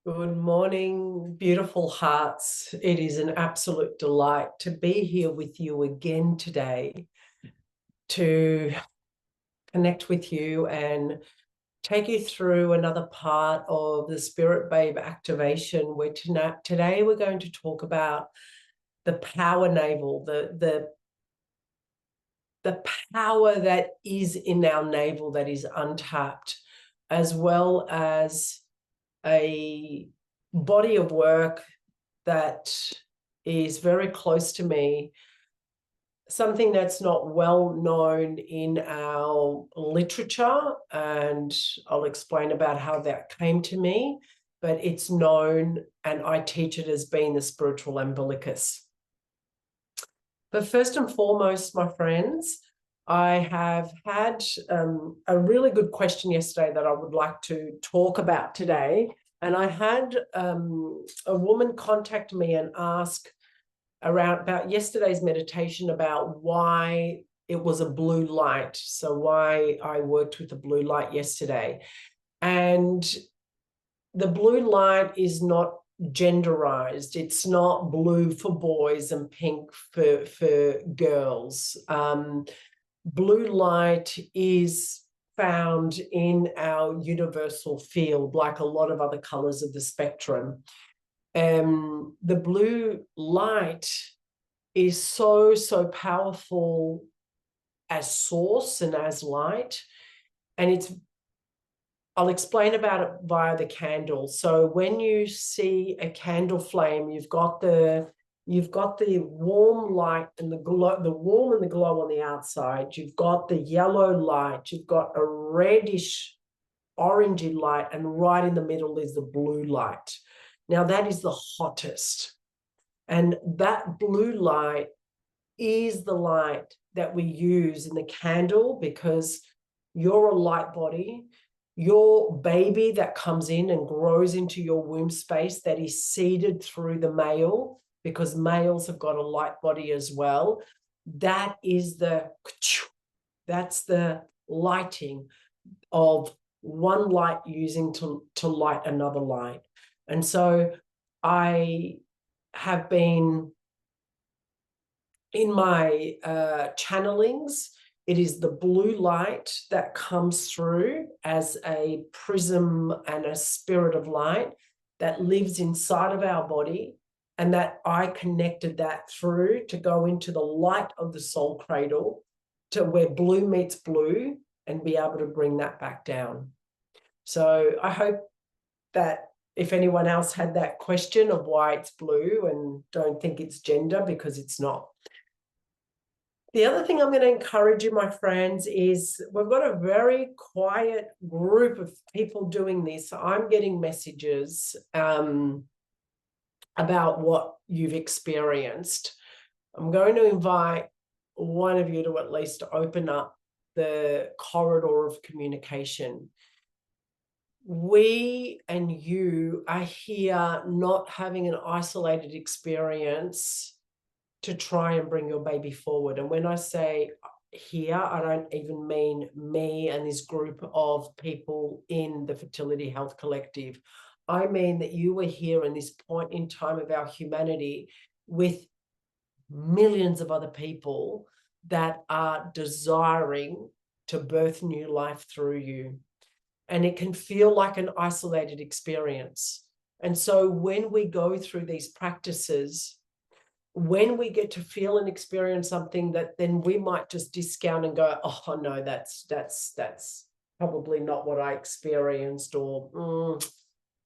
Good morning, beautiful hearts. It is an absolute delight to be here with you again today to connect with you and take you through another part of the Spirit Babe activation, where today we're going to talk about the power navel, the power that is in our navel that is untapped, as well as a body of work that is very close to me, something that's not well known in our literature, and I'll explain about how that came to me, but it's known and I teach it as being the spiritual umbilicus. But first and foremost, my friends, I have had a really good question yesterday that I would like to talk about today. And I had a woman contact me and ask about yesterday's meditation, about why it was a blue light. So why I worked with the blue light yesterday. And the blue light is not genderized. It's not blue for boys and pink for girls. Blue light is found in our universal field, like a lot of other colors of the spectrum. The blue light is so powerful as source and as light. And I'll explain about it via the candle. So when you see a candle flame, you've got the warm light and the warm and the glow on the outside. You've got the yellow light. You've got a reddish, orangey light, and right in the middle is the blue light. Now that is the hottest, and that blue light is the light that we use in the candle, because you're a light body. Your baby that comes in and grows into your womb space, that is seeded through the male, because males have got a light body as well. That's the lighting of one light using to light another light. And so I have been in my channelings, it is the blue light that comes through as a prism and a spirit of light that lives inside of our body, and that I connected that through to go into the light of the soul cradle, to where blue meets blue, and be able to bring that back down. So I hope that if anyone else had that question of why it's blue, and don't think it's gender, because it's not. The other thing I'm going to encourage you, my friends, is we've got a very quiet group of people doing this. I'm getting messages about what you've experienced. I'm going to invite one of you to at least open up the corridor of communication. We and you are here not having an isolated experience to try and bring your baby forward. And when I say here, I don't even mean me and this group of people in the Fertility Health Collective. I mean that you are here in this point in time of our humanity with millions of other people that are desiring to birth new life through you. And it can feel like an isolated experience. And so when we go through these practices, when we get to feel and experience something that then we might just discount and go, oh no, that's probably not what I experienced, or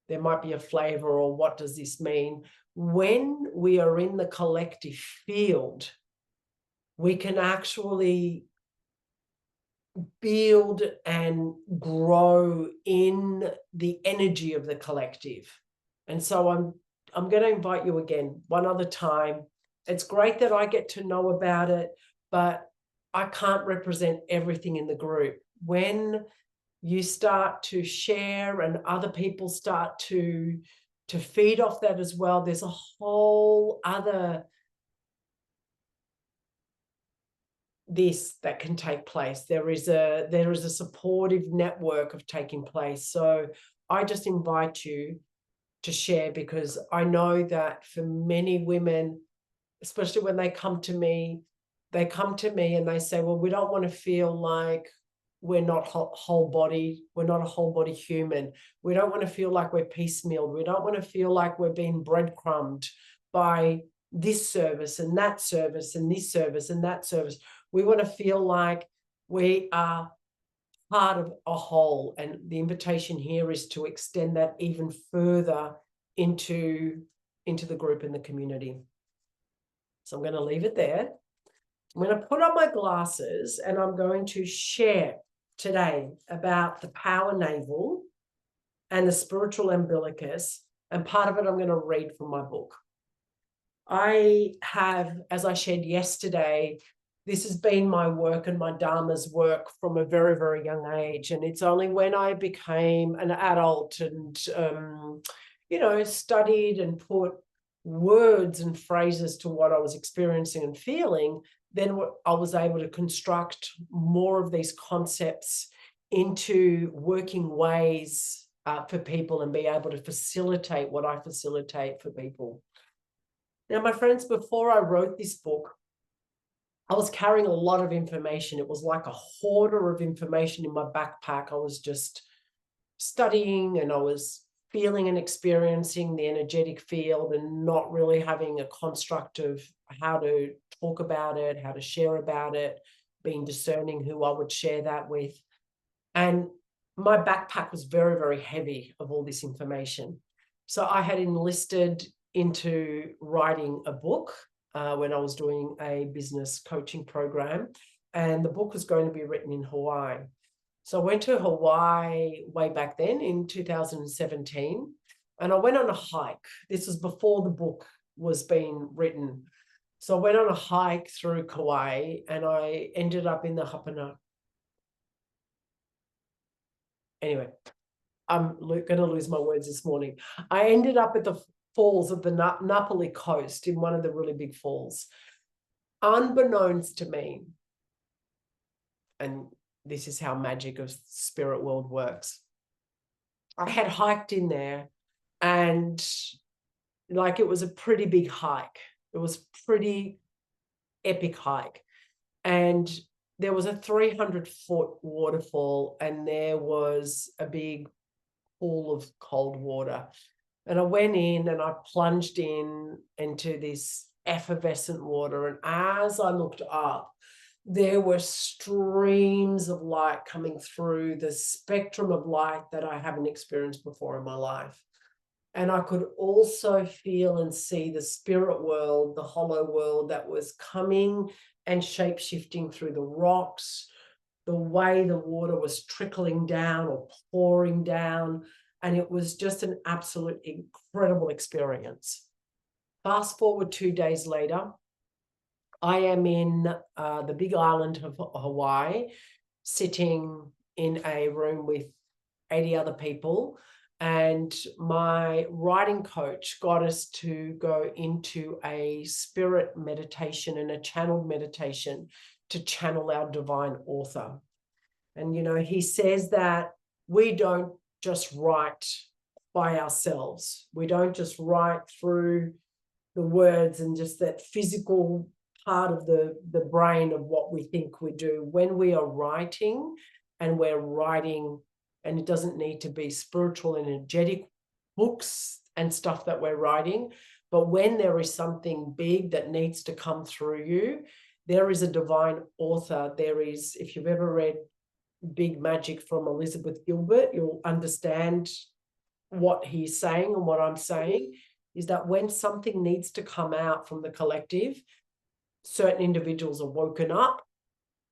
there might be a flavor, or what does this mean? When we are in the collective field, we can actually build and grow in the energy of the collective. And so I'm going to invite you again one other time. It's great that I get to know about it, but I can't represent everything in the group. When you start to share and other people start to feed off that as well, there's a whole other this that can take place. There is a supportive network of taking place. So I just invite you to share, because I know that for many women, especially when they come to me and they say, well, we don't want to feel like we're not whole body. We're not a whole body human. We don't want to feel like we're piecemealed. We don't want to feel like we're being breadcrumbed by this service and that service and this service and that service. We want to feel like we are part of a whole. And the invitation here is to extend that even further into the group and the community. So I'm going to leave it there. I'm going to put on my glasses and I'm going to share today about the power navel and the spiritual umbilicus. And part of it I'm going to read from my book. I have, as I shared yesterday, this has been my work and my Dharma's work from a very, very young age. And it's only when I became an adult and, studied and put words and phrases to what I was experiencing and feeling, then I was able to construct more of these concepts into working ways for people and be able to facilitate what I facilitate for people. Now, my friends, before I wrote this book, I was carrying a lot of information. It was like a hoarder of information in my backpack. I was just studying and I was feeling and experiencing the energetic field and not really having a construct of how to talk about it, how to share about it, being discerning who I would share that with. And my backpack was very, very heavy of all this information. So I had enlisted into writing a book when I was doing a business coaching program, and the book was going to be written in Hawaii. So I went to Hawaii way back then in 2017, and I went on a hike. This was before the book was being written. So I went on a hike through Kauai, and I ended up in the Hapana. Anyway, I'm going to lose my words this morning. I ended up at the falls of the Napoli coast in one of the really big falls. Unbeknownst to me, and this is how magic of spirit world works, I had hiked in there, and like, it was a pretty big hike. It was pretty epic hike. And there was a 300-foot waterfall, and there was a big pool of cold water. And I went in and I plunged into this effervescent water. And as I looked up, there were streams of light coming through, the spectrum of light that I haven't experienced before in my life. And I could also feel and see the spirit world, the hollow world that was coming and shape-shifting through the rocks, the way the water was trickling down or pouring down. And it was just an absolute incredible experience. Fast forward 2 days later, I am in the big island of Hawaii, sitting in a room with 80 other people. And my writing coach got us to go into a spirit meditation and a channeled meditation to channel our divine author. And, he says that we don't just write by ourselves. We don't just write through the words and just that physical part of the brain of what we think we do. When we are writing, and we're writing, and it doesn't need to be spiritual, energetic books and stuff that we're writing, but when there is something big that needs to come through you, there is a divine author. There is, if you've ever read Big Magic from Elizabeth Gilbert, you'll understand what he's saying and what I'm saying, is that when something needs to come out from the collective, certain individuals are woken up,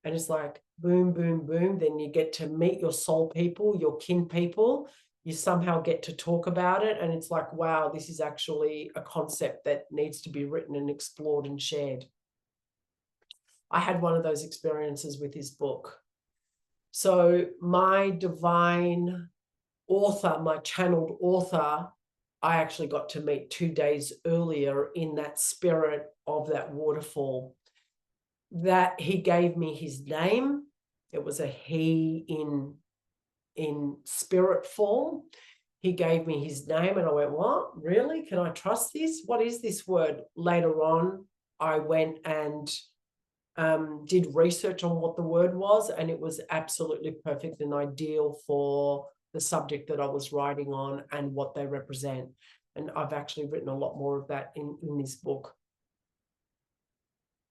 and it's like boom, boom, boom. Then you get to meet your soul people, your kin people. You somehow get to talk about it. And it's like, wow, this is actually a concept that needs to be written and explored and shared. I had one of those experiences with his book. So my divine author, my channeled author, I actually got to meet 2 days earlier in that spirit of that waterfall. That he gave me his name. It was a he in spirit form. he gave me his name and I went, what? Really? Can I trust this? What is this word? Later on, I went and did research on what the word was, and it was absolutely perfect and ideal for the subject that I was writing on and what they represent. And I've actually written a lot more of that in this book.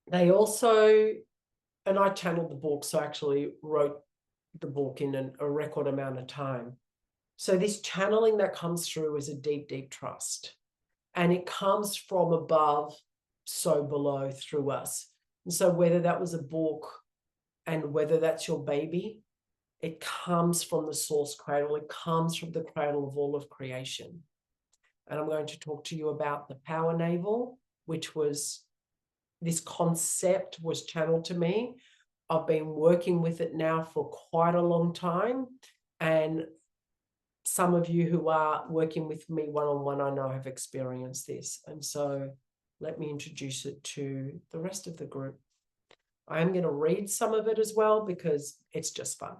They also, and I channeled the book, so I actually wrote the book in a record amount of time. So this channeling that comes through is a deep, deep trust. And it comes from above, so below through us. And so whether that was a book and whether that's your baby, it comes from the source cradle. It comes from the cradle of all of creation. And I'm going to talk to you about the power navel, which was, this concept was channeled to me. I've been working with it now for quite a long time. And some of you who are working with me one-on-one, I know have experienced this. And so let me introduce it to the rest of the group. I am going to read some of it as well because it's just fun.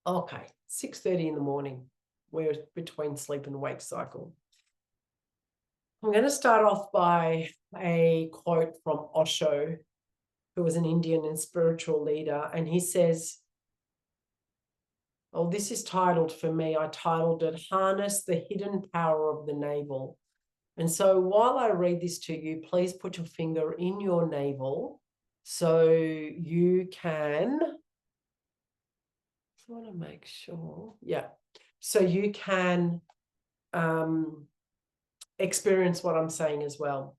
Okay, 6:30 in the morning. We're between sleep and wake cycle. I'm going to start off by a quote from Osho, who was an Indian and spiritual leader. And he says, oh, this is titled for me, I titled it, Harness the Hidden Power of the Navel. And so while I read this to you, please put your finger in your navel so you can, I want to make sure, yeah. So you can experience what I'm saying as well.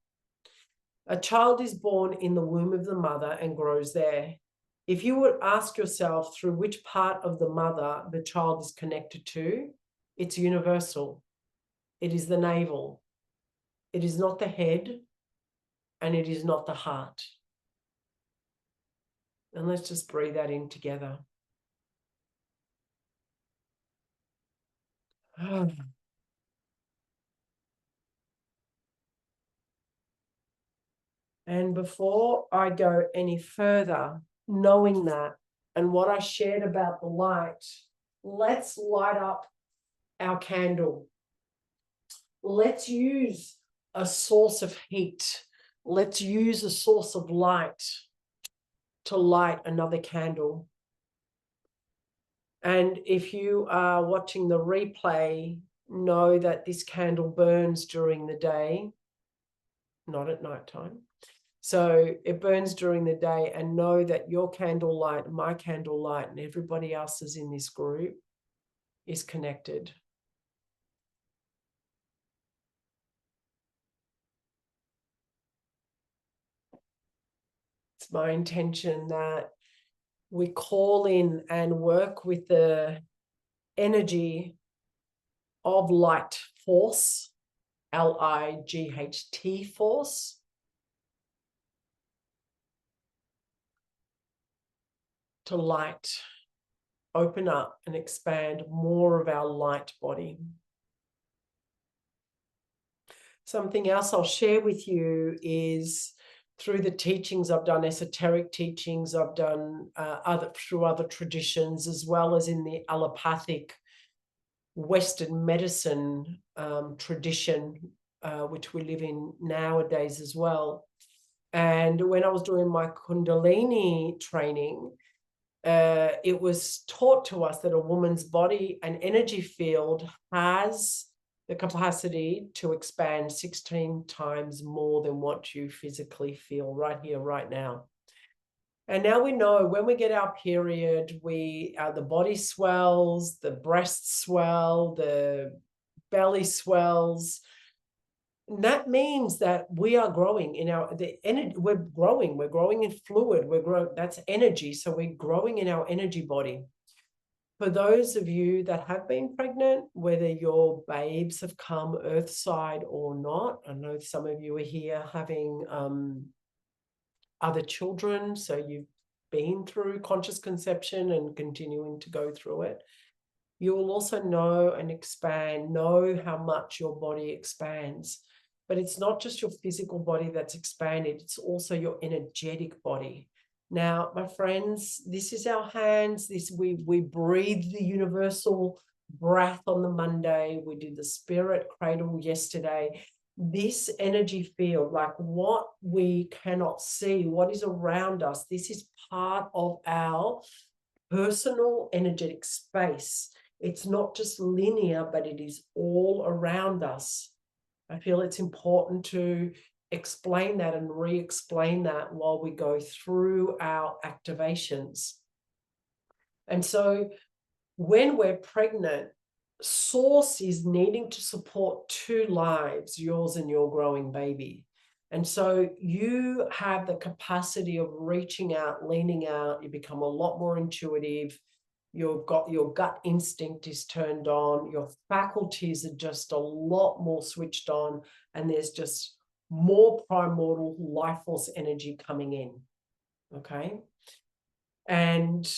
A child is born in the womb of the mother and grows there. If you would ask yourself through which part of the mother the child is connected to, it's universal. It is the navel. It is not the head, and it is not the heart. And let's just breathe that in together. And before I go any further, knowing that and what I shared about the light, let's light up our candle. Let's use a source of heat. Let's use a source of light to light another candle. And if you are watching the replay, know that this candle burns during the day, not at nighttime. So it burns during the day, and know that your candle light, my candle light, and everybody else's in this group is connected. It's my intention that we call in and work with the energy of light force, L-I-G-H-T force, to light, open up and expand more of our light body. Something else I'll share with you is through the teachings I've done, esoteric teachings I've done through other traditions, as well as in the allopathic Western medicine tradition, which we live in nowadays as well. And when I was doing my Kundalini training, it was taught to us that a woman's body and energy field has the capacity to expand 16 times more than what you physically feel right here, right now. And now we know when we get our period, the body swells, the breasts swell, the belly swells. And that means that we are growing in the energy. We're growing in fluid. That's energy. So we're growing in our energy body. For those of you that have been pregnant, whether your babes have come earthside or not, I know some of you are here having other children, so you've been through conscious conception and continuing to go through it. You will also know and know how much your body expands. But it's not just your physical body that's expanded, it's also your energetic body. Now, my friends, this is our hands. We breathe the universal breath on the Monday. We did the spirit cradle yesterday. This energy field, like what we cannot see, what is around us, this is part of our personal energetic space. It's not just linear, but it is all around us. I feel it's important to explain that and re-explain that while we go through our activations. And so when we're pregnant, Source is needing to support two lives, yours and your growing baby. And so you have the capacity of reaching out, leaning out. You become a lot more intuitive. You've got your gut instinct is turned on. Your faculties are just a lot more switched on. And there's just more primordial life force energy coming in. Okay. And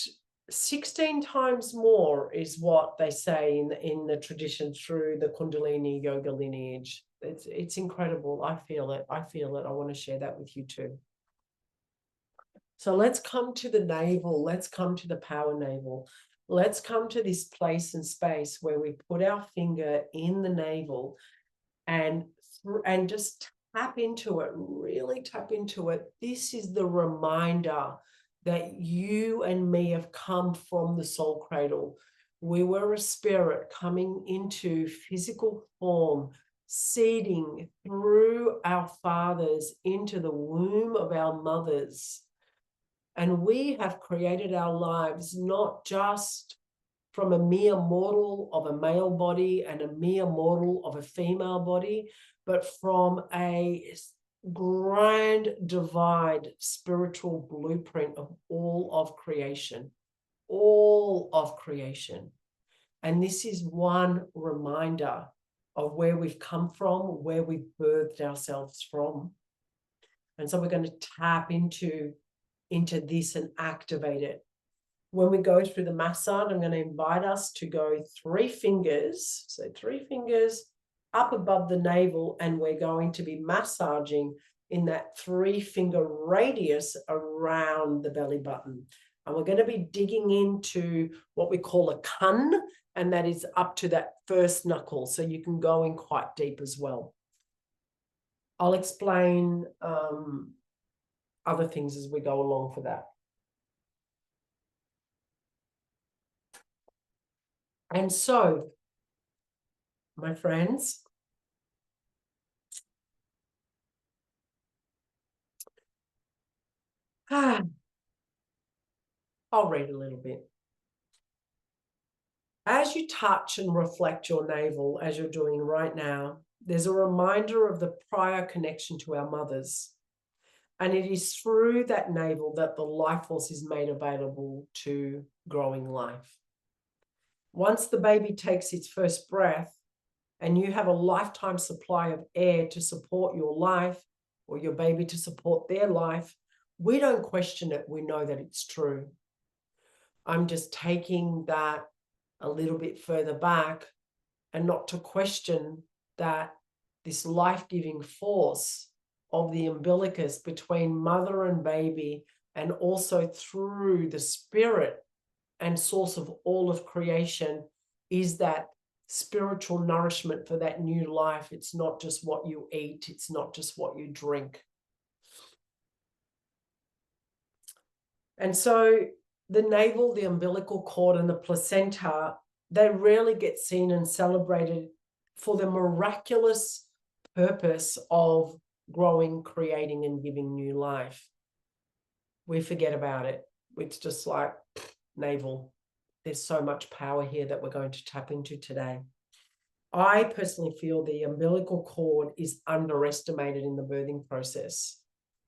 16 times more is what they say in the tradition through the Kundalini yoga lineage. It's incredible. I feel it. I want to share that with you too. So let's come to the navel. Let's come to the power navel. Let's come to this place and space where we put our finger in the navel and just tap into it, really tap into it. This is the reminder that you and me have come from the soul cradle. We were a spirit coming into physical form, seeding through our fathers into the womb of our mothers. And we have created our lives not just from a mere mortal of a male body and a mere mortal of a female body, but from a grand divide spiritual blueprint of all of creation. And this is one reminder of where we've come from, where we've birthed ourselves from. And so we're going to tap into this and activate it. When we go through the massage, I'm going to invite us to go 3 fingers, so 3 fingers up above the navel, and we're going to be massaging in that 3-finger radius around the belly button. And we're going to be digging into what we call a kun, and that is up to that first knuckle. So you can go in quite deep as well. I'll explain other things as we go along for that. And so, my friends, I'll read a little bit. As you touch and reflect your navel, as you're doing right now, there's a reminder of the prior connection to our mothers. And it is through that navel that the life force is made available to growing life. Once the baby takes its first breath and you have a lifetime supply of air to support your life or your baby to support their life, we don't question it. We know that it's true. I'm just taking that a little bit further back, and not to question that this life-giving force of the umbilicus between mother and baby, and also through the spirit and source of all of creation, is that spiritual nourishment for that new life. It's not just what you eat. It's not just what you drink. And so the navel, the umbilical cord, and the placenta, they rarely get seen and celebrated for the miraculous purpose of growing, creating, and giving new life. We forget about it. It's just like navel. There's so much power here that we're going to tap into today. I personally feel the umbilical cord is underestimated in the birthing process.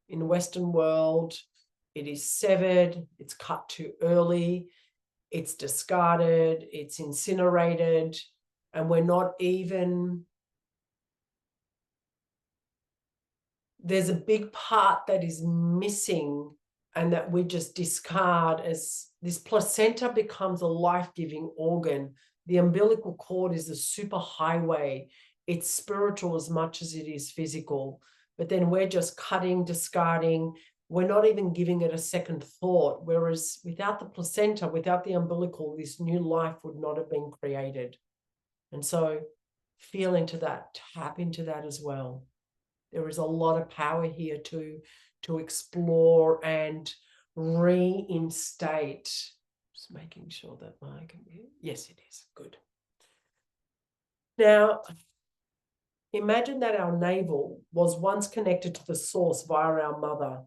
In the Western world, it is severed, it's cut too early, it's discarded, it's incinerated, and we're not even, there's a big part that is missing and that we just discard as this placenta becomes a life-giving organ. The umbilical cord is a super highway. It's spiritual as much as it is physical, but then we're just cutting, discarding. We're not even giving it a second thought. Whereas without the placenta, without the umbilical, this new life would not have been created. And so feel into that, tap into that as well. There is a lot of power here to explore and reinstate. Just making sure that my computer, yes, it is good. Now, imagine that our navel was once connected to the source via our mother,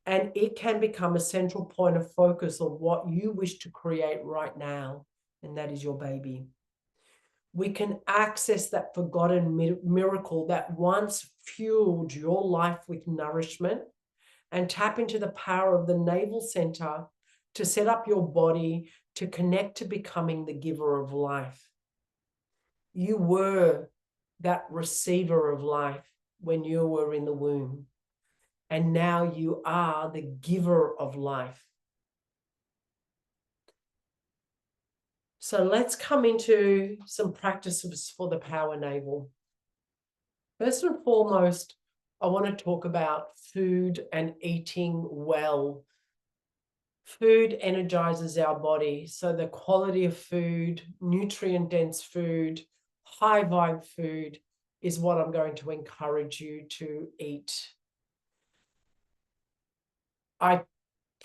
and it can become a central point of focus of what you wish to create right now, and that is your baby. We can access that forgotten miracle that once fueled your life with nourishment and tap into the power of the navel center to set up your body to connect to becoming the giver of life. You were that receiver of life when you were in the womb, and now you are the giver of life. So let's come into some practices for the power navel. First and foremost, I want to talk about food and eating well. Food energizes our body. So the quality of food, nutrient-dense food, high vibe food is what I'm going to encourage you to eat. I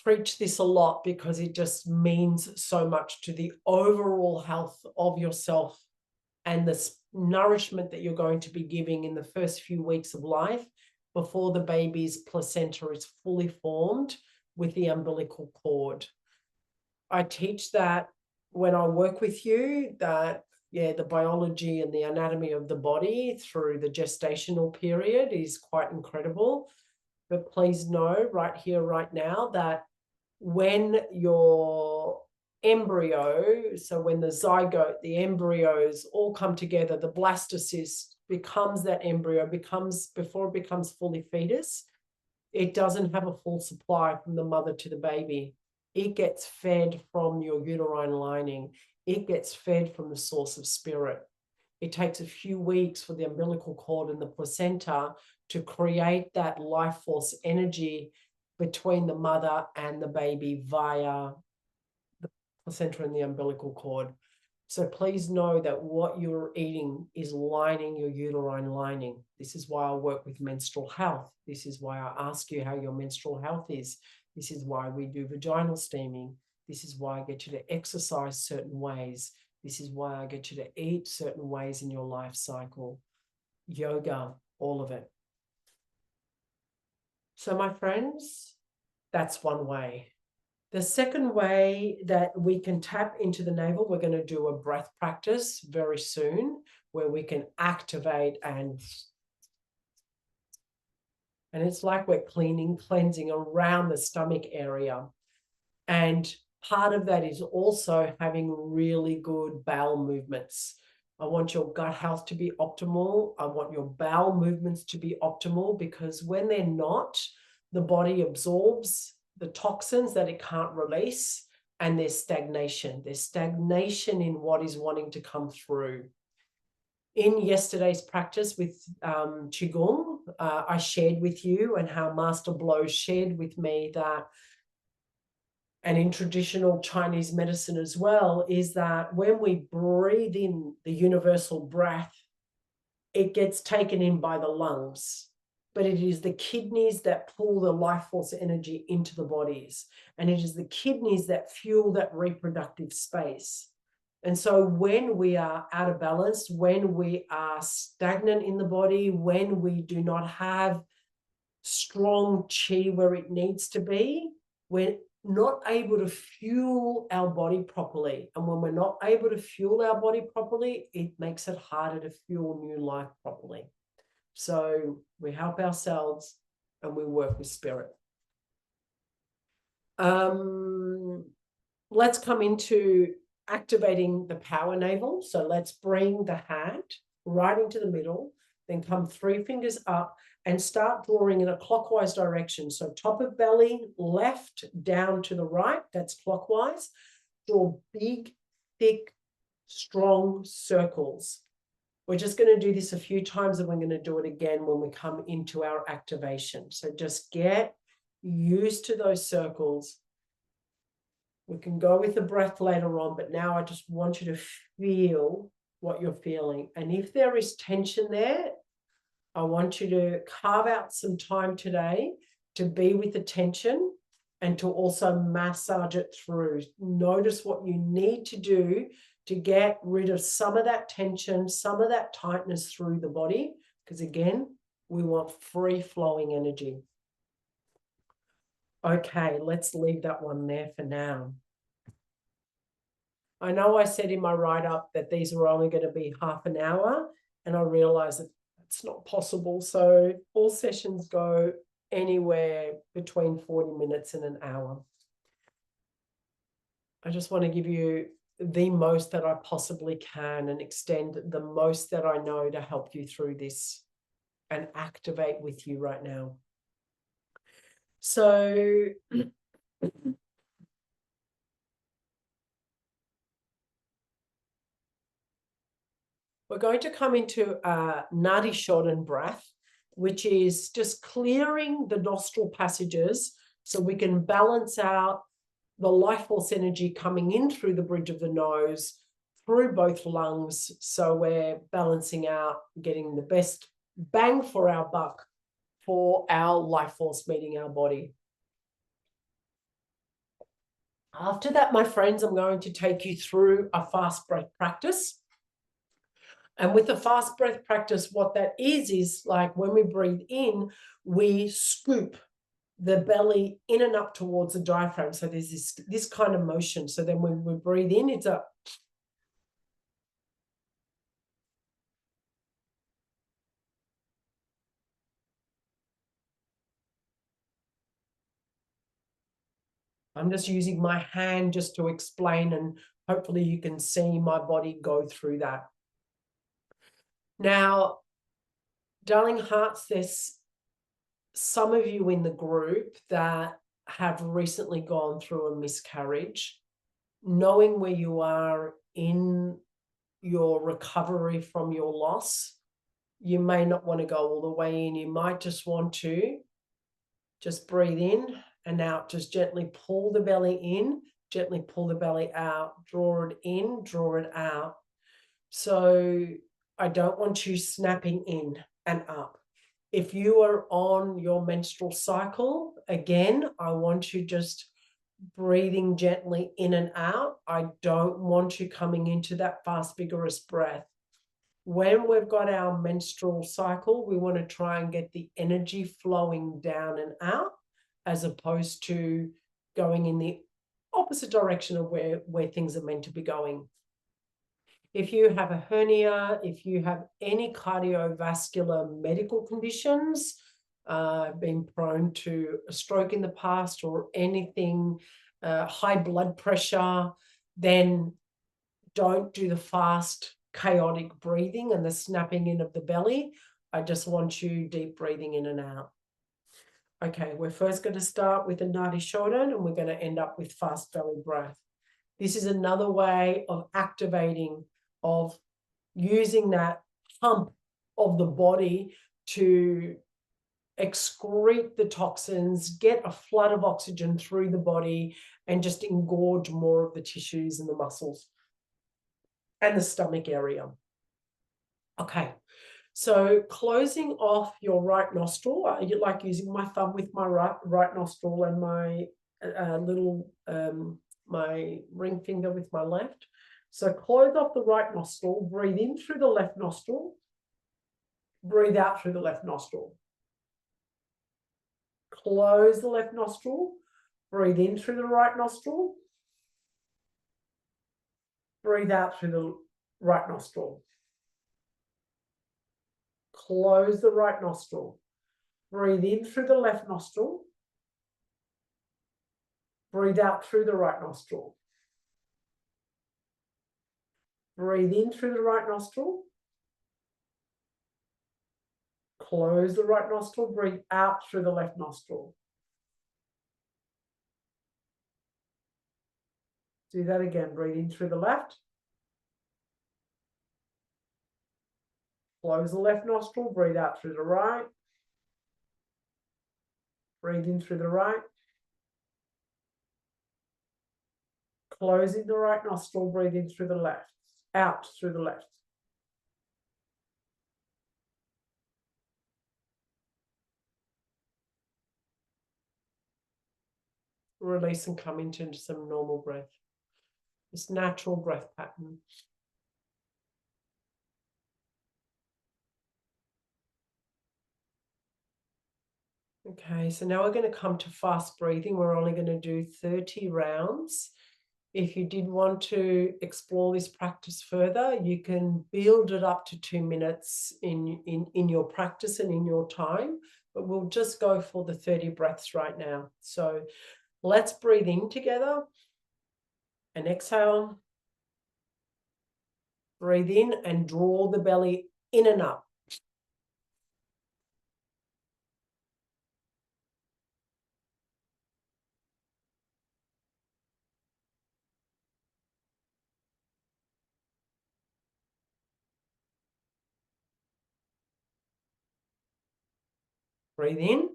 preach this a lot because it just means so much to the overall health of yourself and the nourishment that you're going to be giving in the first few weeks of life before the baby's placenta is fully formed with the umbilical cord. I teach that when I work with you, that the biology and the anatomy of the body through the gestational period is quite incredible. But please know right here, right now, that when your embryo, so when the zygote, the embryos all come together, the blastocyst becomes that embryo, before it becomes fully fetus, it doesn't have a full supply from the mother to the baby. It gets fed from your uterine lining. It gets fed from the source of spirit. It takes a few weeks for the umbilical cord and the placenta to create that life force energy between the mother and the baby via the placenta and the umbilical cord. So please know that what you're eating is lining your uterine lining. This is why I work with menstrual health. This is why I ask you how your menstrual health is. This is why we do vaginal steaming. This is why I get you to exercise certain ways. This is why I get you to eat certain ways in your life cycle. Yoga, all of it. So my friends, that's one way. The second way that we can tap into the navel, we're going to do a breath practice very soon where we can activate and it's like we're cleansing around the stomach area. And part of that is also having really good bowel movements. I want your gut health to be optimal. I want your bowel movements to be optimal, because when they're not, the body absorbs the toxins that it can't release, and there's stagnation. There's stagnation in what is wanting to come through. In yesterday's practice with Qigong, I shared with you, and how Master Blow shared with me that, and in traditional Chinese medicine as well, is that when we breathe in the universal breath, it gets taken in by the lungs. But it is the kidneys that pull the life force energy into the bodies. And it is the kidneys that fuel that reproductive space. And so when we are out of balance, when we are stagnant in the body, when we do not have strong qi where it needs to be, we're not able to fuel our body properly. And when we're not able to fuel our body properly, it makes it harder to fuel new life properly. So we help ourselves and we work with spirit. Let's come into activating the power navel. So let's bring the hand right into the middle, then come 3 fingers up and start drawing in a clockwise direction. So top of belly, left down to the right, that's clockwise. Draw big, thick, strong circles. We're just going to do this a few times, and we're going to do it again when we come into our activation. So just get used to those circles. We can go with the breath later on, but now I just want you to feel what you're feeling. And if there is tension there, I want you to carve out some time today to be with the tension and to also massage it through. Notice what you need to do to get rid of some of that tension, some of that tightness through the body, because again, we want free flowing energy. Okay, let's leave that one there for now. I know I said in my write-up that these were only going to be half an hour, and I realized that it's not possible. So all sessions go anywhere between 40 minutes and an hour. I just want to give you the most that I possibly can and extend the most that I know to help you through this and activate with you right now. So we're going to come into a nadi shodhan breath, which is just clearing the nostril passages so we can balance out the life force energy coming in through the bridge of the nose, through both lungs. So we're balancing out, getting the best bang for our buck for our life force meeting our body. After that, my friends, I'm going to take you through a fast breath practice. And with the fast breath practice, what that is like when we breathe in, we scoop the belly in and up towards the diaphragm. So there's this kind of motion. So then when we breathe in, it's a I'm just using my hand just to explain, and hopefully you can see my body go through that. Now, darling hearts, there's some of you in the group that have recently gone through a miscarriage. Knowing where you are in your recovery from your loss, you may not want to go all the way in. You might just want to just breathe in and out. Just gently pull the belly in, gently pull the belly out, draw it in, draw it out. So I don't want you snapping in and up. If you are on your menstrual cycle, again, I want you just breathing gently in and out. I don't want you coming into that fast, vigorous breath. When we've got our menstrual cycle, we want to try and get the energy flowing down and out, as opposed to going in the opposite direction of where things are meant to be going. If you have a hernia, if you have any cardiovascular medical conditions, been prone to a stroke in the past or anything, high blood pressure, then don't do the fast, chaotic breathing and the snapping in of the belly. I just want you deep breathing in and out. Okay, we're first going to start with the nadi shodhan, and we're going to end up with fast belly breath. This is another way of activating, of using that pump of the body to excrete the toxins, get a flood of oxygen through the body, and just engorge more of the tissues and the muscles and the stomach area. Okay, so closing off your right nostril, I like using my thumb with my right nostril and my my ring finger with my left. So close off the right nostril, breathe in through the left nostril, breathe out through the left nostril. Close the left nostril, breathe in through the right nostril, breathe out through the right nostril. Close the right nostril, breathe in through the left nostril, breathe out through the right nostril. Breathe in through the right nostril, close the right nostril, breathe out through the left nostril. Do that again. Breathe in through the left, close the left nostril, breathe out through the right, breathe in through the right, closing the right nostril, breathe in through the left, out through the left. Release and come into some normal breath. This natural breath pattern. Okay, so now we're going to come to fast breathing. We're only going to do 30 rounds. If you did want to explore this practice further, you can build it up to 2 minutes in your practice and in your time, but we'll just go for the 30 breaths right now. So let's breathe in together and exhale. Breathe in and draw the belly in and up. Breathe in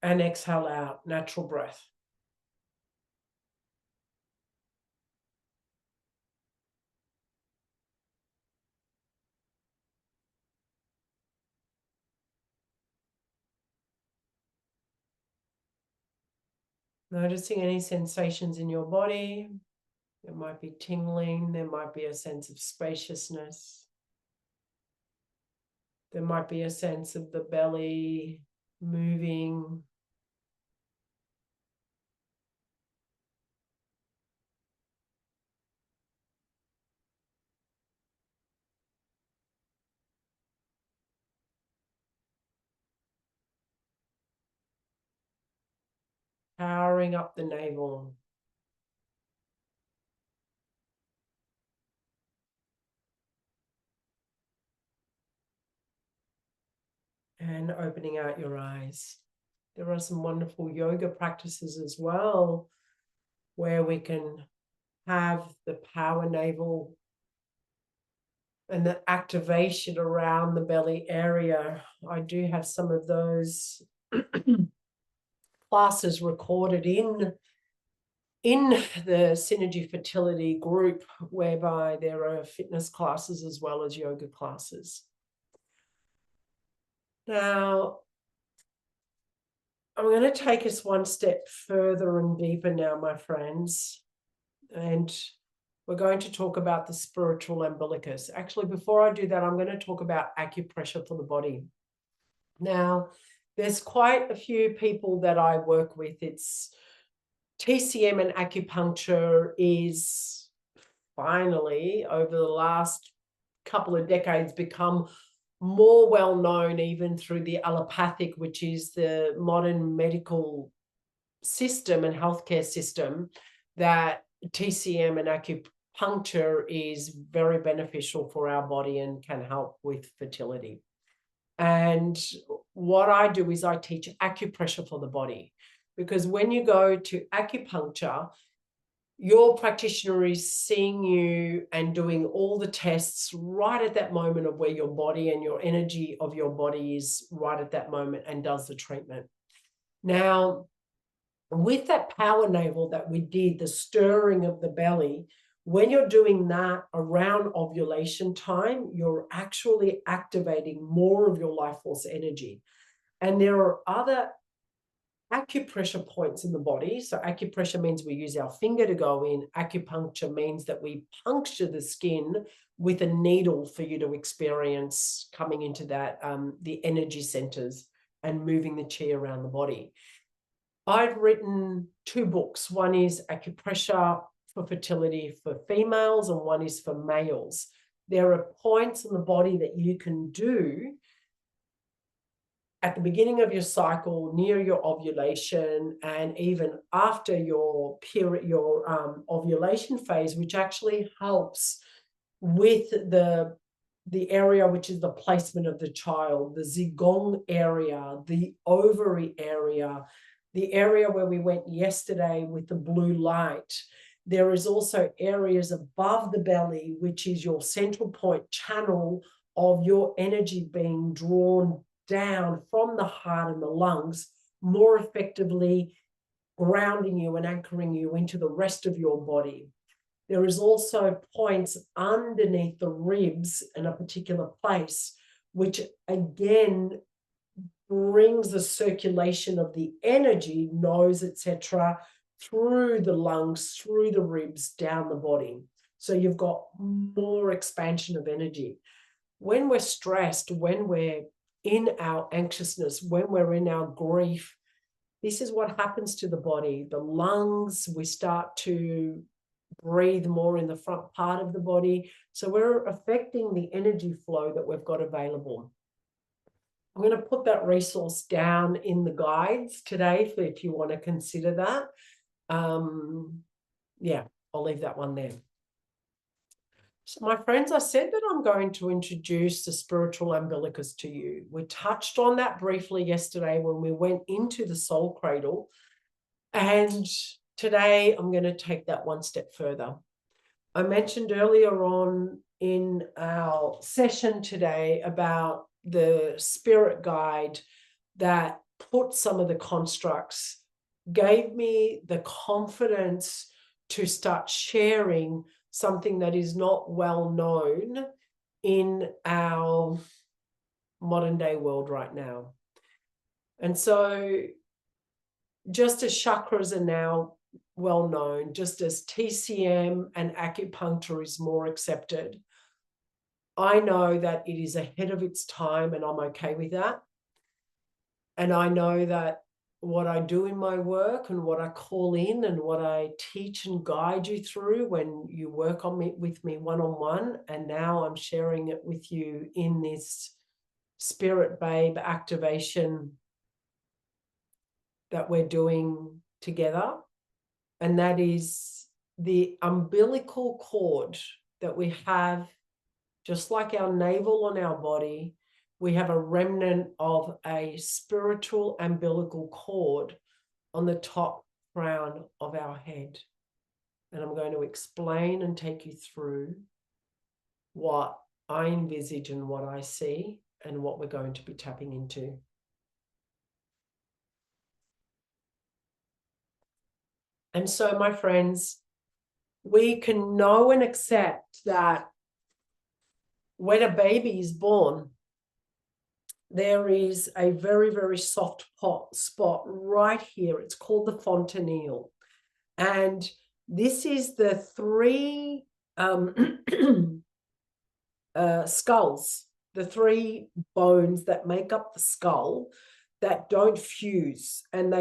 and exhale out, natural breath. Noticing any sensations in your body. There might be tingling, there might be a sense of spaciousness. There might be a sense of the belly moving. Powering up the navel. And opening out your eyes. There are some wonderful yoga practices as well, where we can have the power navel and the activation around the belly area. I do have some of those classes recorded in the Synergy Fertility group, whereby there are fitness classes as well as yoga classes. Now, I'm going to take us one step further and deeper now, my friends, and we're going to talk about the spiritual umbilicus. Actually, before I do that, I'm going to talk about acupressure for the body. Now, there's quite a few people that I work with. It's TCM and acupuncture is finally, over the last couple of decades, become more well known even through the allopathic, which is the modern medical system and healthcare system, that TCM and acupuncture is very beneficial for our body and can help with fertility. And what I do is I teach acupressure for the body, because when you go to acupuncture, your practitioner is seeing you and doing all the tests right at that moment of where your body and your energy of your body is right at that moment, and does the treatment. Now, with that power navel that we did, the stirring of the belly, when you're doing that around ovulation time, you're actually activating more of your life force energy. And there are other acupressure points in the body. So acupressure means we use our finger to go in. Acupuncture means that we puncture the skin with a needle for you to experience coming into that, the energy centers and moving the chi around the body. I've written 2 books. One is Acupressure for Fertility for females, and one is for males. There are points in the body that you can do at the beginning of your cycle, near your ovulation, and even after your period, your ovulation phase, which actually helps with the area which is the placement of the child, the zigong area, the ovary area, the area where we went yesterday with the blue light. There is also areas above the belly, which is your central point channel of your energy being drawn down from the heart and the lungs, more effectively grounding you and anchoring you into the rest of your body. There is also points underneath the ribs in a particular place, which again brings the circulation of the energy, nose, etc., through the lungs, through the ribs, down the body. So you've got more expansion of energy. When we're stressed, when we're in our anxiousness, when we're in our grief, this is what happens to the body. The lungs, we start to breathe more in the front part of the body. So we're affecting the energy flow that we've got available. I'm going to put that resource down in the guides today if you want to consider that. Yeah, I'll leave that one there. So my friends, I said that I'm going to introduce the spiritual umbilicus to you. We touched on that briefly yesterday when we went into the soul cradle. And today I'm going to take that one step further. I mentioned earlier on in our session today about the spirit guide that put some of the constructs, gave me the confidence to start sharing something that is not well known in our modern day world right now. And so just as chakras are now well known, just as TCM and acupuncture is more accepted, I know that it is ahead of its time, and I'm okay with that. And I know that what I do in my work and what I call in and what I teach and guide you through when you work on me with me one-on-one, and now I'm sharing it with you in this Spirit Babe activation that we're doing together. And that is the umbilical cord that we have, just like our navel on our body. We have a remnant of a spiritual umbilical cord on the top crown of our head. And I'm going to explain and take you through what I envisage and what I see and what we're going to be tapping into. And so, my friends, we can know and accept that when a baby is born, there is a very, very soft spot right here. It's called the fontanelle. And this is the three skulls, the three bones that make up the skull that don't fuse. And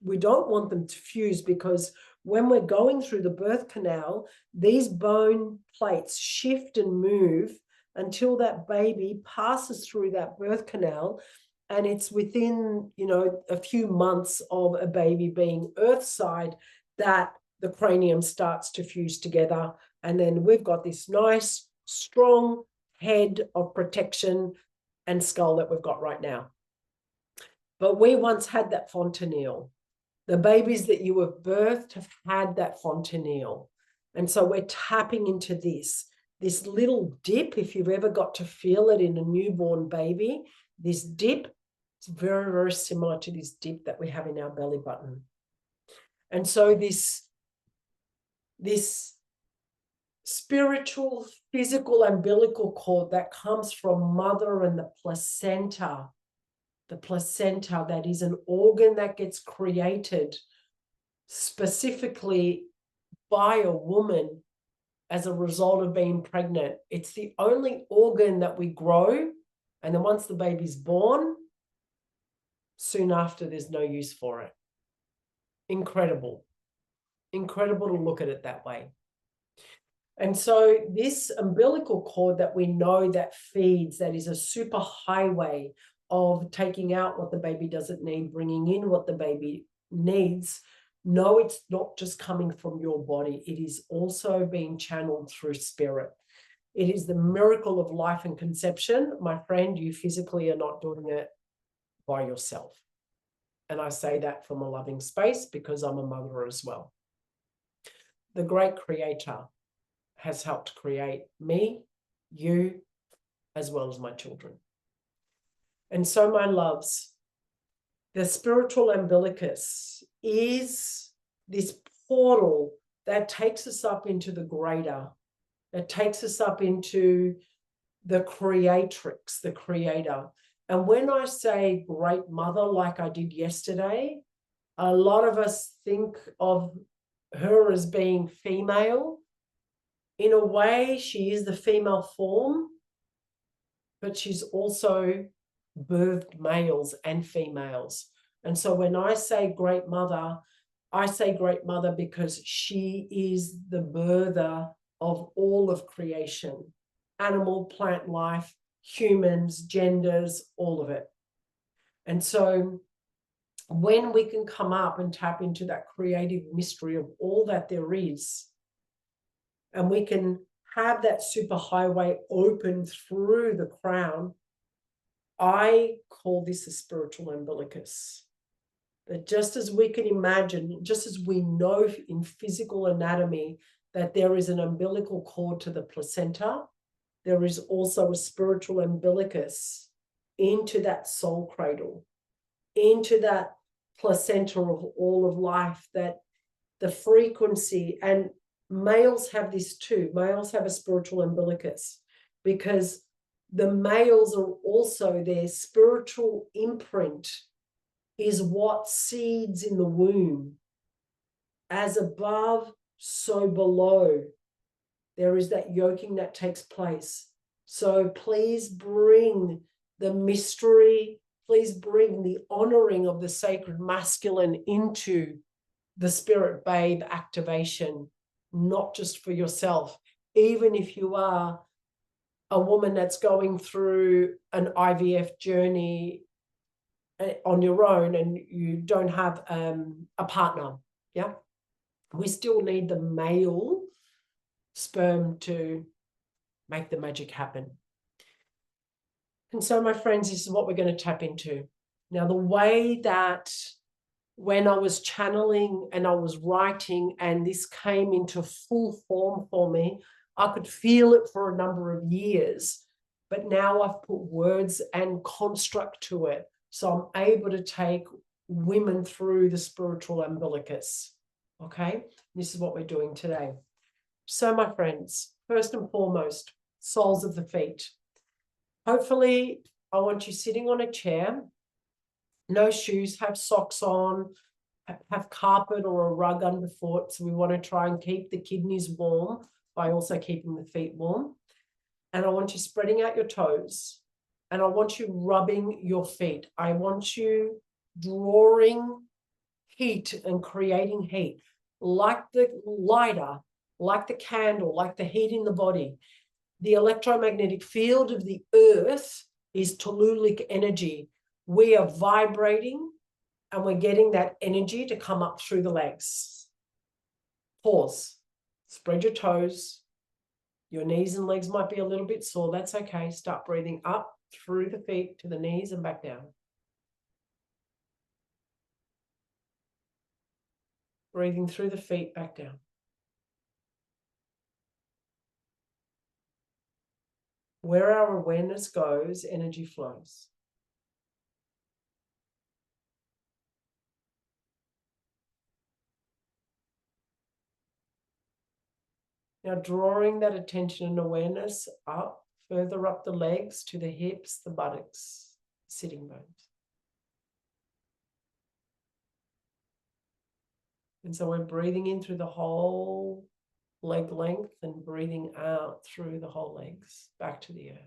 we don't want them to fuse, because when we're going through the birth canal, these bone plates shift and move until that baby passes through that birth canal. And it's within, a few months of a baby being earthside that the cranium starts to fuse together. And then we've got this nice, strong head of protection and skull that we've got right now. But we once had that fontanelle. The babies that you have birthed have had that fontanelle. And so we're tapping into this little dip. If you've ever got to feel it in a newborn baby, this dip is very, very similar to this dip that we have in our belly button. And so this spiritual, physical umbilical cord that comes from mother and the placenta, that is an organ that gets created specifically by a woman as a result of being pregnant. It's the only organ that we grow, and then once the baby's born, soon after there's no use for it. Incredible to look at it that way. And so this umbilical cord that we know that feeds, that is a super highway of taking out what the baby doesn't need, bringing in what the baby needs. No, it's not just coming from your body. It is also being channeled through spirit. It is the miracle of life and conception. My friend, you physically are not doing it by yourself. And I say that from a loving space because I'm a mother as well. The great creator has helped create me, you, as well as my children. And so, my loves, the spiritual umbilicus is this portal that takes us up into the greater, that takes us up into the creatrix, the creator. And when I say great mother, like I did yesterday, a lot of us think of her as being female. In a way, she is the female form, but she's also birthed males and females. And so when I say great mother, I say great mother because she is the birther of all of creation, animal, plant life, humans, genders, all of it. And so when we can come up and tap into that creative mystery of all that there is, and we can have that superhighway open through the crown, I call this a spiritual umbilicus. That just as we can imagine, just as we know in physical anatomy that there is an umbilical cord to the placenta, there is also a spiritual umbilicus into that soul cradle, into that placenta of all of life, that the frequency, and males have this too. Males have a spiritual umbilicus because the males are also, their spiritual imprint is what seeds in the womb. As above, so below. There is that yoking that takes place. So please bring the mystery, please bring the honoring of the sacred masculine into the spirit babe activation, not just for yourself. Even if you are a woman that's going through an IVF journey on your own and you don't have a partner, yeah, we still need the male sperm to make the magic happen. And so, my friends, this is what we're going to tap into. Now, the way that when I was channeling and I was writing and this came into full form for me, I could feel it for a number of years, but now I've put words and construct to it. So I'm able to take women through the spiritual umbilicus. Okay, this is what we're doing today. So, my friends, first and foremost, soles of the feet. Hopefully, I want you sitting on a chair, no shoes, have socks on, have carpet or a rug underfoot. So we want to try and keep the kidneys warm by also keeping the feet warm. And I want you spreading out your toes. And I want you rubbing your feet. I want you drawing heat and creating heat, like the lighter, like the candle, like the heat in the body. The electromagnetic field of the earth is telluric energy. We are vibrating and we're getting that energy to come up through the legs. Pause. Spread your toes. Your knees and legs might be a little bit sore. That's okay. Start breathing up through the feet to the knees and back down. Breathing through the feet back down. Where our awareness goes, energy flows. Now drawing that attention and awareness up, further up the legs to the hips, the buttocks, sitting bones. And so we're breathing in through the whole leg length and breathing out through the whole legs, back to the earth.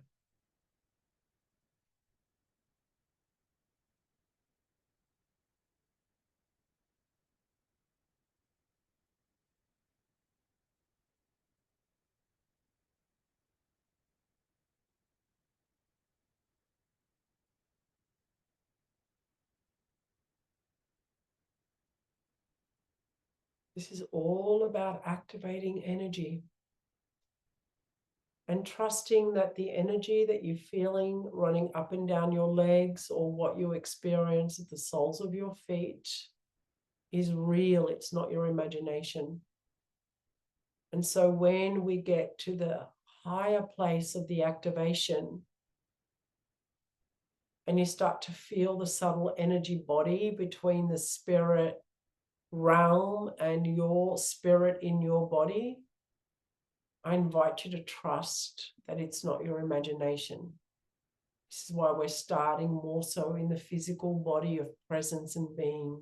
This is all about activating energy and trusting that the energy that you're feeling running up and down your legs or what you experience at the soles of your feet is real. It's not your imagination. And so when we get to the higher place of the activation and you start to feel the subtle energy body between the spirit realm and your spirit in your body, I invite you to trust that it's not your imagination. This is why we're starting more so in the physical body of presence and being.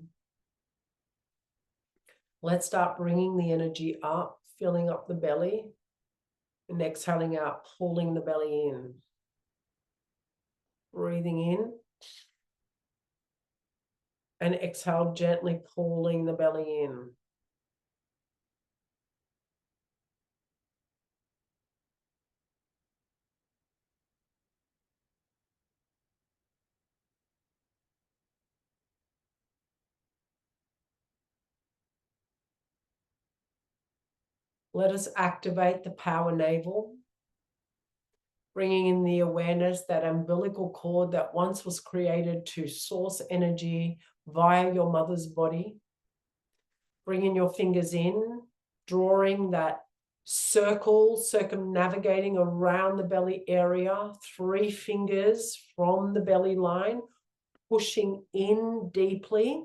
Let's start bringing the energy up, filling up the belly, and exhaling out, pulling the belly in. Breathing in. And exhale, gently pulling the belly in. Let us activate the power navel, bringing in the awareness that umbilical cord that once was created to source energy via your mother's body. Bringing your fingers in, drawing that circle, circumnavigating around the belly area, 3 fingers from the belly line, pushing in deeply.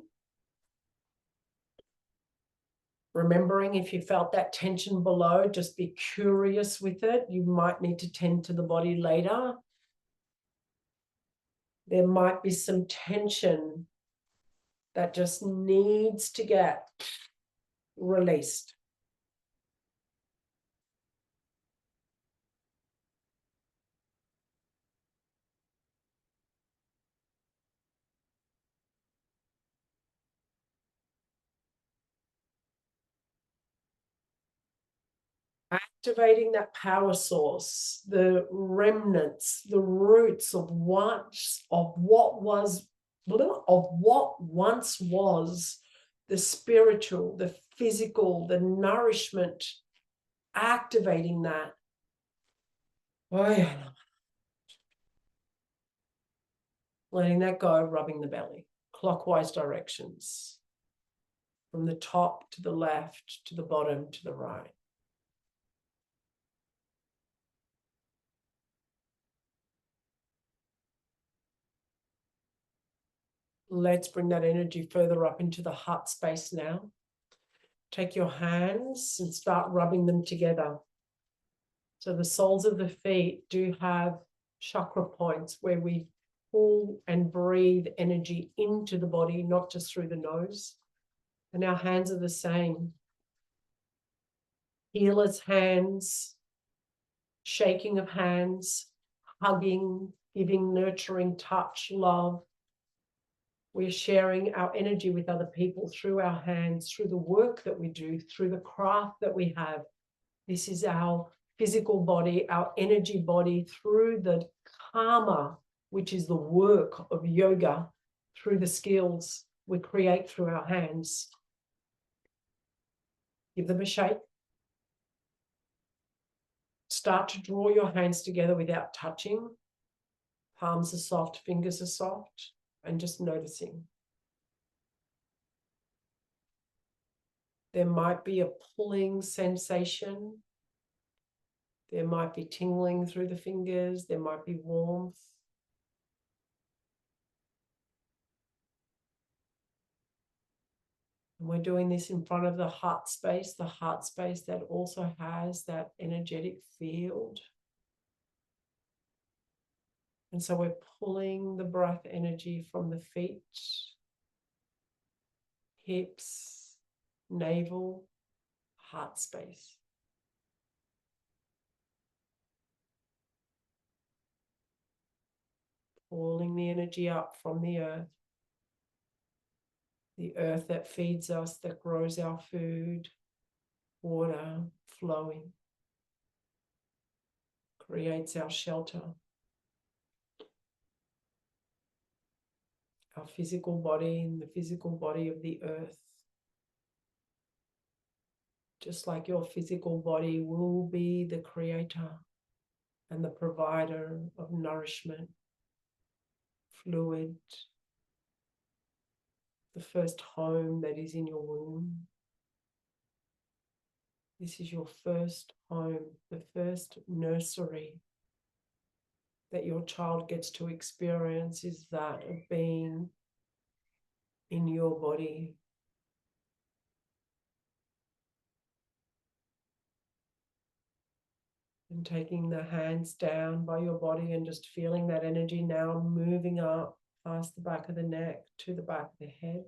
Remembering if you felt that tension below, just be curious with it. You might need to tend to the body later. There might be some tension that just needs to get released. Activating that power source, the remnants, the roots of what once was the spiritual, the physical, the nourishment, activating that. Oh yeah. Letting that go, rubbing the belly, clockwise directions, from the top to the left, to the bottom, to the right. Let's bring that energy further up into the heart space now. Take your hands and start rubbing them together. So the soles of the feet do have chakra points where we pull and breathe energy into the body, not just through the nose. And our hands are the same. Healer's hands, shaking of hands, hugging, giving nurturing touch, love. We're sharing our energy with other people through our hands, through the work that we do, through the craft that we have. This is our physical body, our energy body, through the karma, which is the work of yoga, through the skills we create through our hands. Give them a shake. Start to draw your hands together without touching. Palms are soft, fingers are soft, and just noticing. There might be a pulling sensation. There might be tingling through the fingers. There might be warmth. And we're doing this in front of the heart space that also has that energetic field. And so we're pulling the breath energy from the feet, hips, navel, heart space. Pulling the energy up from the earth that feeds us, that grows our food, water flowing, creates our shelter. Our physical body and the physical body of the earth. Just like your physical body will be the creator and the provider of nourishment, fluid, the first home that is in your womb. This is your first home, the first nursery that your child gets to experience is that of being in your body. And taking the hands down by your body and just feeling that energy now moving up past the back of the neck to the back of the head.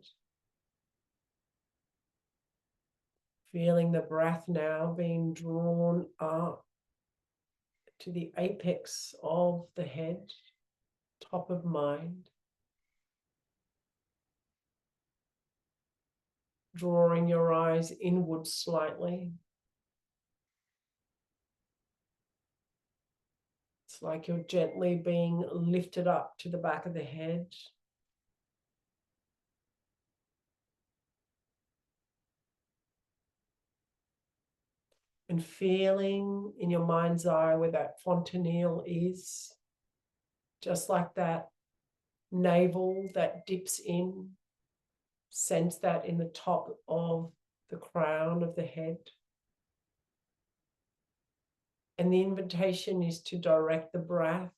Feeling the breath now being drawn up to the apex of the head, top of mind. Drawing your eyes inward slightly. It's like you're gently being lifted up to the back of the head. And feeling in your mind's eye where that fontanelle is, just like that navel that dips in. Sense that in the top of the crown of the head. And the invitation is to direct the breath,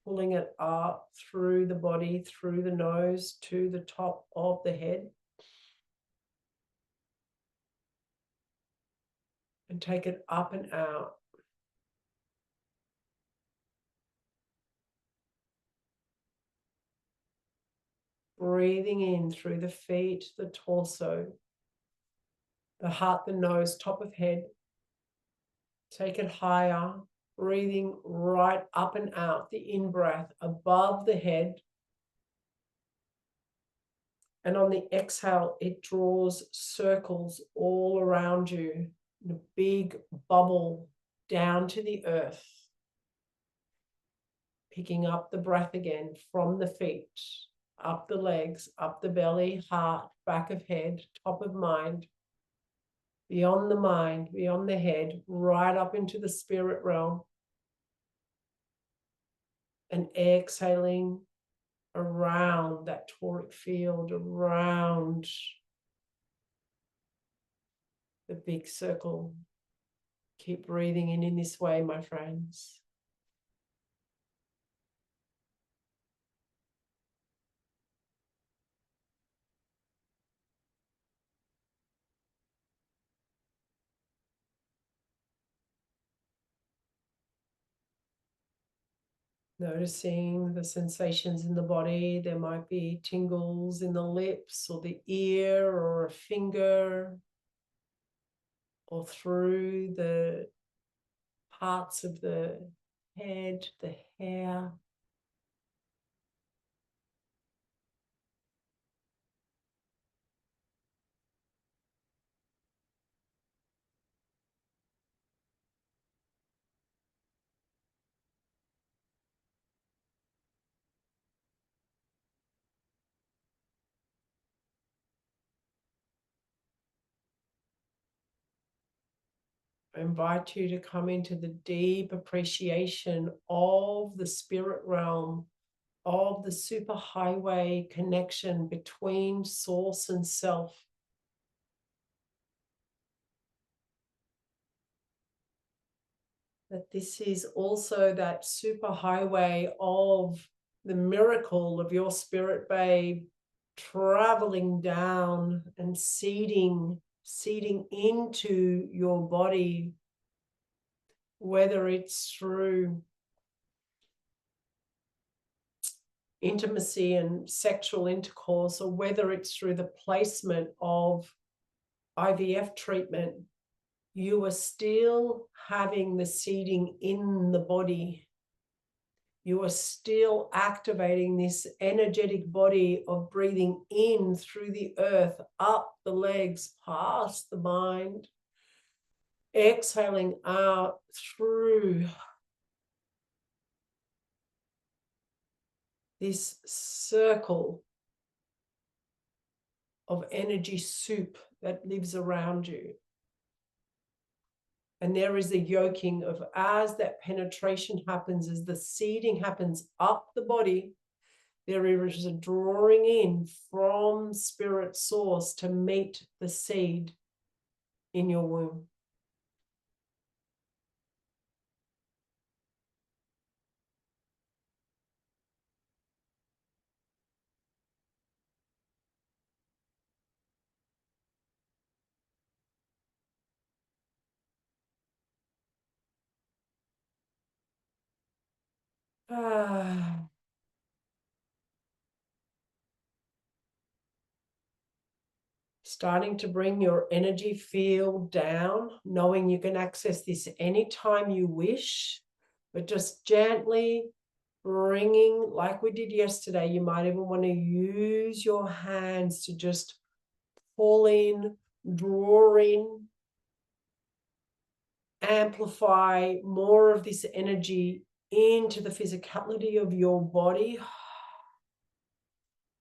pulling it up through the body, through the nose to the top of the head. And take it up and out. Breathing in through the feet, the torso, the heart, the nose, top of head. Take it higher, breathing right up and out, the in-breath above the head. And on the exhale, it draws circles all around you, in a big bubble down to the earth. Picking up the breath again from the feet, up the legs, up the belly, heart, back of head, top of mind, beyond the mind, beyond the head, right up into the spirit realm. And exhaling around that toric field, around the big circle. Keep breathing in this way, my friends. Noticing the sensations in the body. There might be tingles in the lips or the ear or a finger or through the parts of the head, the hair. I invite you to come into the deep appreciation of the spirit realm, of the superhighway connection between source and self. That this is also that superhighway of the miracle of your spirit babe traveling down and seeding into your body, whether it's through intimacy and sexual intercourse, or whether it's through the placement of IVF treatment, you are still having the seeding in the body. You are still activating this energetic body of breathing in through the earth, up the legs, past the mind, exhaling out through this circle of energy soup that lives around you. And there is a yoking of, as that penetration happens, as the seeding happens up the body, there is a drawing in from spirit source to meet the seed in your womb. Starting to bring your energy field down, knowing you can access this anytime you wish, but just gently bringing, like we did yesterday. You might even want to use your hands to just pull in, draw in, amplify more of this energy into the physicality of your body.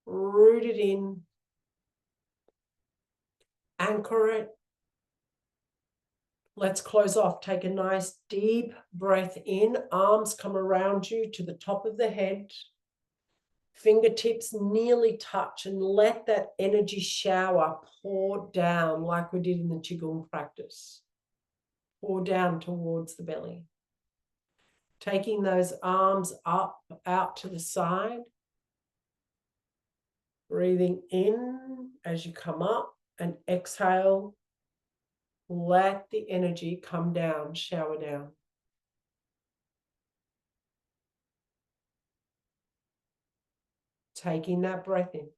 Root it in, anchor it. Let's close off. Take a nice deep breath in. Arms come around you to the top of the head. Fingertips nearly touch, and let that energy shower pour down like we did in the Qigong practice. Pour down towards the belly. Taking those arms up, out to the side. Breathing in as you come up, and exhale. Let the energy come down, shower down. Taking that breath in.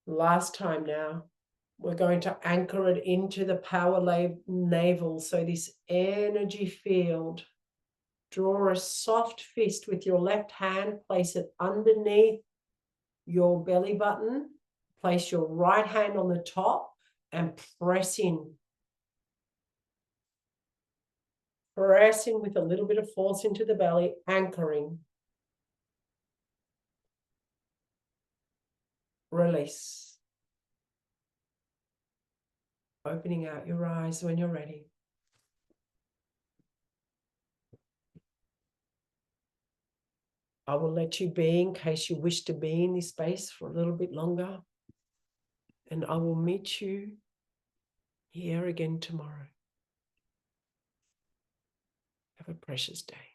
Last time now. We're going to anchor it into the power navel. So this energy field, draw a soft fist with your left hand, place it underneath your belly button, place your right hand on the top and press in. Press in with a little bit of force into the belly, anchoring. Release. Opening out your eyes when you're ready. I will let you be in case you wish to be in this space for a little bit longer. And I will meet you here again tomorrow. Have a precious day.